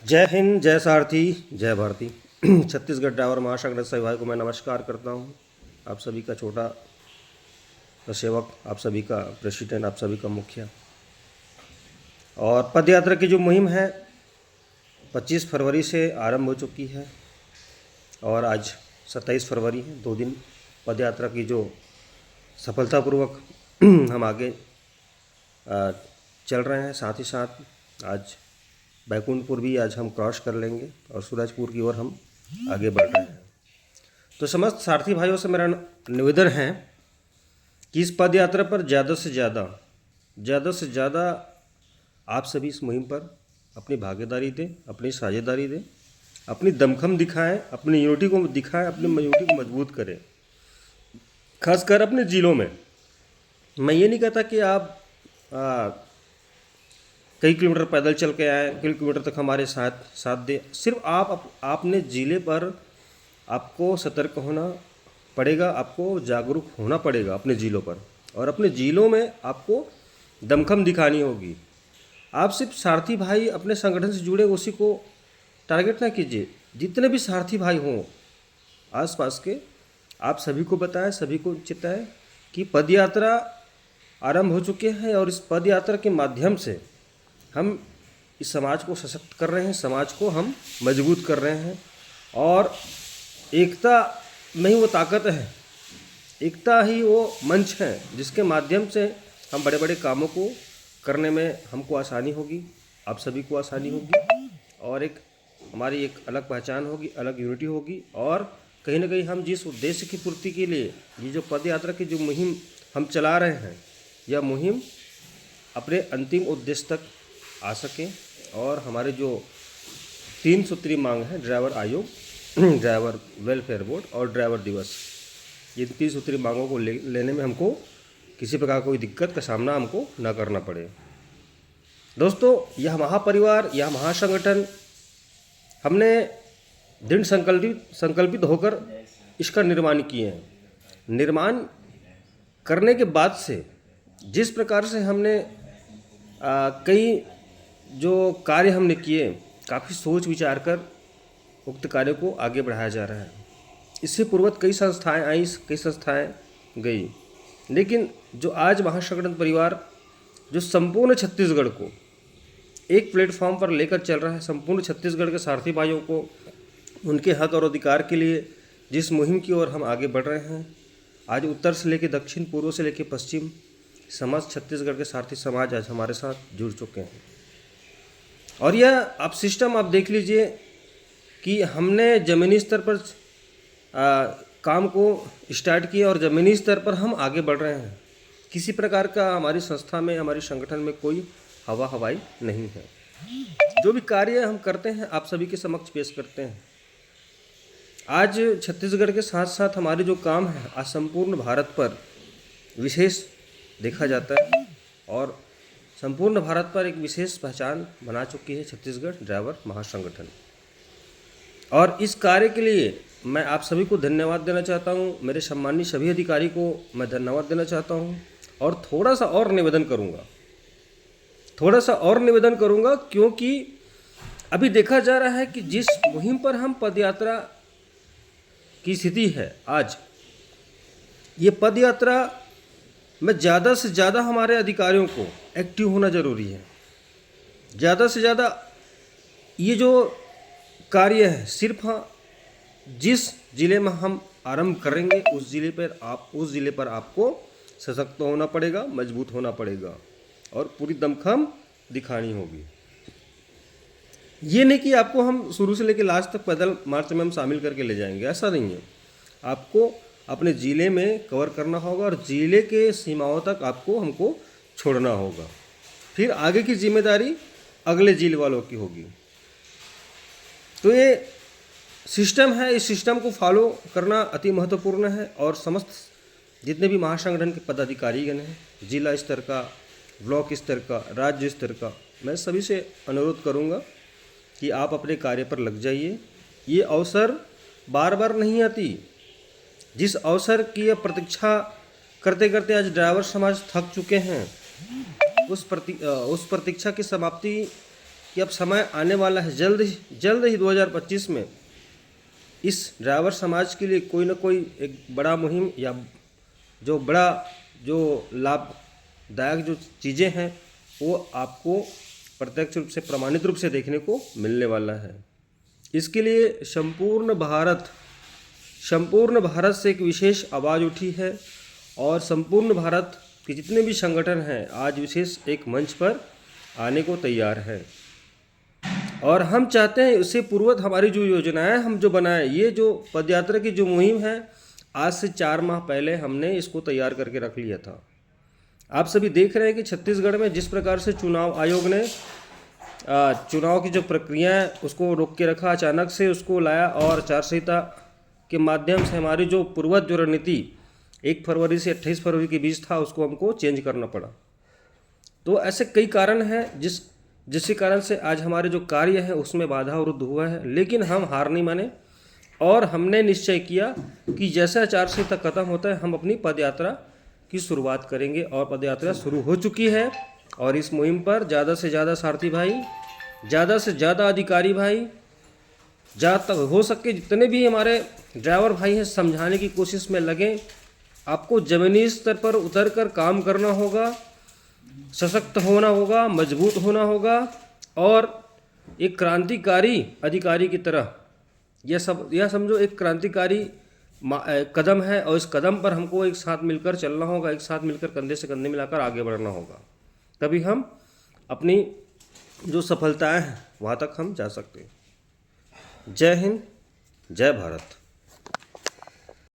जय हिंद, जय सारथी, जय भारती। छत्तीसगढ़ ड्राइवर महासंघ सभी भाई को मैं नमस्कार करता हूँ। आप सभी का छोटा सेवक, आप सभी का प्रेसिडेंट, आप सभी का मुखिया। और पद यात्रा की जो मुहिम है 25 फरवरी से आरंभ हो चुकी है और आज 27 फरवरी है। 2 दिन पद यात्रा की जो सफलतापूर्वक हम आगे चल रहे हैं। साथ ही साथ आज बैकुंठपुर भी आज हम क्रॉस कर लेंगे और सूरजपुर की ओर हम आगे बढ़ रहे हैं। तो समस्त सारथी भाइयों से मेरा निवेदन है कि इस पद यात्रा पर ज़्यादा से ज़्यादा आप सभी इस मुहिम पर अपनी भागीदारी दें, अपनी साझेदारी दें, अपनी दमखम दिखाएं, अपनी यूनिटी को दिखाएं, अपनी यूनिटी को मजबूत करें, खासकर अपने ज़िलों में। मैं ये नहीं कहता कि आप कई किलोमीटर पैदल चल के आए, कई किलोमीटर तक हमारे साथ दे। सिर्फ आपने ज़िले पर आपको सतर्क होना पड़ेगा, आपको जागरूक होना पड़ेगा अपने ज़िलों पर, और अपने ज़िलों में आपको दमखम दिखानी होगी। आप सिर्फ सारथी भाई अपने संगठन से जुड़े उसी को टारगेट ना कीजिए। जितने भी सारथी भाई हों आसपास के, आप सभी को बताएं, सभी को चिताएं कि पद यात्रा आरंभ हो चुके हैं और इस पद यात्रा के माध्यम से हम इस समाज को सशक्त कर रहे हैं, समाज को हम मजबूत कर रहे हैं। और एकता में ही वो ताकत है, एकता ही वो मंच है जिसके माध्यम से हम बड़े बड़े कामों को करने में हमको आसानी होगी, आप सभी को आसानी होगी, और हमारी एक अलग पहचान होगी, अलग यूनिटी होगी। और कहीं ना कहीं हम जिस उद्देश्य की पूर्ति के लिए ये जो पद यात्रा की जो मुहिम हम चला रहे हैं, यह मुहिम अपने अंतिम उद्देश्य तक आ सकें और हमारे जो 3 सूत्री मांग है, ड्राइवर आयोग, ड्राइवर वेलफेयर बोर्ड और ड्राइवर दिवस, ये 3 सूत्री मांगों को लेने में हमको किसी प्रकार कोई दिक्कत का सामना हमको न करना पड़े। दोस्तों, यह महापरिवार, यह महासंगठन, हमने दृढ़ संकल्पित होकर इसका निर्माण किए हैं। निर्माण करने के बाद से जिस प्रकार से हमने कई जो कार्य हमने किए, काफ़ी सोच विचार कर उक्त कार्य को आगे बढ़ाया जा रहा है। इससे पूर्वत कई संस्थाएं आई, कई संस्थाएं गई, लेकिन जो आज महासंगठन परिवार जो संपूर्ण छत्तीसगढ़ को एक प्लेटफॉर्म पर लेकर चल रहा है, संपूर्ण छत्तीसगढ़ के सारथी भाइयों को उनके हक और अधिकार के लिए जिस मुहिम की ओर हम आगे बढ़ रहे हैं, आज उत्तर से लेकर दक्षिण, पूर्व से लेकर पश्चिम, समस्त छत्तीसगढ़ के सारथी समाज आज हमारे साथ जुड़ चुके हैं। और यह आप सिस्टम आप देख लीजिए कि हमने ज़मीनी स्तर पर काम को स्टार्ट किया और ज़मीनी स्तर पर हम आगे बढ़ रहे हैं। किसी प्रकार का हमारी संस्था में, हमारी संगठन में कोई हवाई नहीं है। जो भी कार्य हम करते हैं आप सभी के समक्ष पेश करते हैं। आज छत्तीसगढ़ के साथ साथ हमारे जो काम है आज संपूर्ण भारत पर विशेष देखा जाता है और संपूर्ण भारत पर एक विशेष पहचान बना चुकी है छत्तीसगढ़ ड्राइवर महासंगठन। और इस कार्य के लिए मैं आप सभी को धन्यवाद देना चाहता हूँ, मेरे सम्मानीय सभी अधिकारी को मैं धन्यवाद देना चाहता हूँ। और थोड़ा सा और निवेदन करूँगा, क्योंकि अभी देखा जा रहा है कि जिस मुहिम पर हम पदयात्रा की स्थिति है आज, ये पदयात्रा में ज़्यादा से ज़्यादा हमारे अधिकारियों को एक्टिव होना ज़रूरी है। ज़्यादा से ज़्यादा ये जो कार्य है सिर्फ जिस ज़िले में हम आरंभ करेंगे उस ज़िले पर आपको सशक्त होना पड़ेगा, मजबूत होना पड़ेगा और पूरी दमखम दिखानी होगी। ये नहीं कि आपको हम शुरू से लेकर लास्ट तक पैदल मार्च में हम शामिल करके ले जाएंगे, ऐसा नहीं है। आपको अपने ज़िले में कवर करना होगा और ज़िले के सीमाओं तक हमको छोड़ना होगा। फिर आगे की जिम्मेदारी अगले ज़िले वालों की होगी। तो ये सिस्टम है, इस सिस्टम को फॉलो करना अति महत्वपूर्ण है। और समस्त जितने भी महासंगठन के पदाधिकारीगण हैं, जिला स्तर का, ब्लॉक स्तर का, राज्य स्तर का, मैं सभी से अनुरोध करूँगा कि आप अपने कार्य पर लग जाइए। ये अवसर बार बार नहीं आती। जिस अवसर की प्रतीक्षा करते करते आज ड्राइवर समाज थक चुके हैं, उस प्रतीक्षा की समाप्ति कि अब समय आने वाला है जल्द ही 2025 में इस ड्राइवर समाज के लिए कोई ना कोई एक बड़ा मुहिम या जो लाभदायक जो चीज़ें हैं वो आपको प्रत्यक्ष रूप से प्रमाणित रूप से देखने को मिलने वाला है। इसके लिए संपूर्ण भारत से एक विशेष आवाज़ उठी है और संपूर्ण भारत के जितने भी संगठन हैं आज विशेष एक मंच पर आने को तैयार हैं और हम चाहते हैं उससे पूर्वत हमारी जो योजनाएं हम जो बनाएं, ये जो पदयात्रा की जो मुहिम है आज से 4 माह पहले हमने इसको तैयार करके रख लिया था। आप सभी देख रहे हैं कि छत्तीसगढ़ में जिस प्रकार से चुनाव आयोग ने चुनाव की जो प्रक्रिया है उसको रोक के रखा, अचानक से उसको लाया और आचार संहिता के माध्यम से हमारी जो पूर्वज जो रणनीति 1 फरवरी से 28 फरवरी के बीच था उसको हमको चेंज करना पड़ा। तो ऐसे कई कारण हैं जिसके कारण से आज हमारे जो कार्य है उसमें बाधा अवरुद्ध हुआ है, लेकिन हम हार नहीं माने और हमने निश्चय किया कि जैसे आचार संहिता खत्म होता है हम अपनी पदयात्रा की शुरुआत करेंगे और पदयात्रा शुरू हो चुकी है। और इस मुहिम पर ज़्यादा से ज़्यादा सारथी भाई, ज़्यादा से ज़्यादा अधिकारी भाई, जहाँ तक हो सके जितने भी हमारे ड्राइवर भाई हैं समझाने की कोशिश में लगें। आपको ज़मीनी स्तर पर उतर कर काम करना होगा, सशक्त होना होगा, मजबूत होना होगा और एक क्रांतिकारी अधिकारी की तरह यह समझो एक क्रांतिकारी कदम है और इस कदम पर हमको एक साथ मिलकर चलना होगा, एक साथ मिलकर कंधे से कंधे मिलाकर आगे बढ़ना होगा, तभी हम अपनी जो सफलताएं हैं वहाँ तक हम जा सकते हैं। जय हिंद, जय भारत।